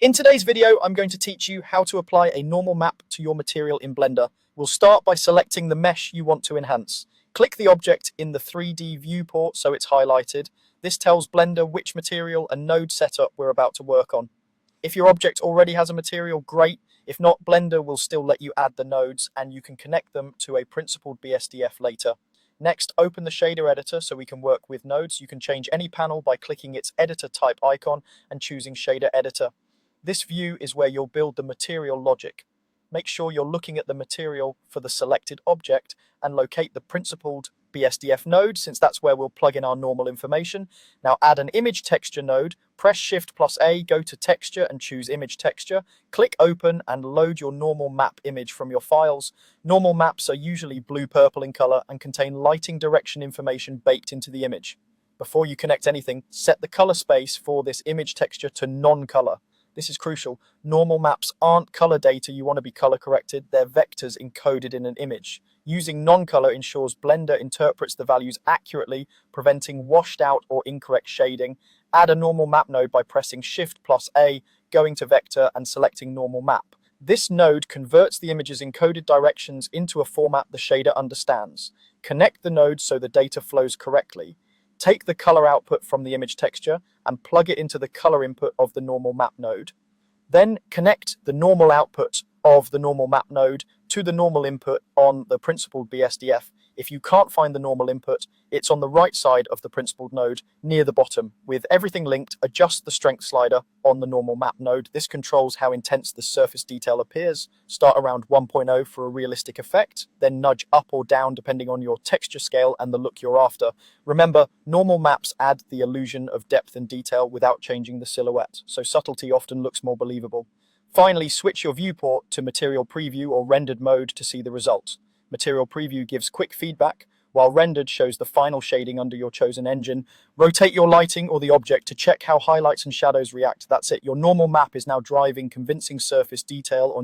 In today's video, I'm going to teach you how to apply a normal map to your material in Blender. We'll start by selecting the mesh you want to enhance. Click the object in the 3D viewport so it's highlighted. This tells Blender which material and node setup we're about to work on. If your object already has a material, great. If not, Blender will still let you add the nodes and you can connect them to a principled BSDF later. Next, open the shader editor so we can work with nodes. You can change any panel by clicking its editor type icon and choosing shader editor. This view is where you'll build the material logic. Make sure you're looking at the material for the selected object and locate the principled BSDF node, since that's where we'll plug in our normal information. Now add an image texture node, press Shift+A, go to texture and choose image texture, click open and load your normal map image from your files. Normal maps are usually blue-purple in color and contain lighting direction information baked into the image. Before you connect anything, set the color space for this image texture to non-color. This is crucial. Normal maps aren't color data you want to be color corrected, they're vectors encoded in an image. Using non-color ensures Blender interprets the values accurately, preventing washed out or incorrect shading. Add a normal map node by pressing Shift+A, going to vector and selecting normal map. This node converts the image's encoded directions into a format the shader understands. Connect the nodes so the data flows correctly. Take the color output from the image texture and plug it into the color input of the normal map node. Then connect the normal output of the normal map node to the normal input on the principled BSDF. If you can't find the normal input, it's on the right side of the principled node near the bottom. With everything linked, adjust the strength slider on the normal map node. This controls how intense the surface detail appears. Start around 1.0 for a realistic effect, then nudge up or down depending on your texture scale and the look you're after. Remember, normal maps add the illusion of depth and detail without changing the silhouette, so subtlety often looks more believable. Finally, switch your viewport to Material Preview or Rendered mode to see the result. Material Preview gives quick feedback, while Rendered shows the final shading under your chosen engine. Rotate your lighting or the object to check how highlights and shadows react. That's it. Your normal map is now driving convincing surface detail on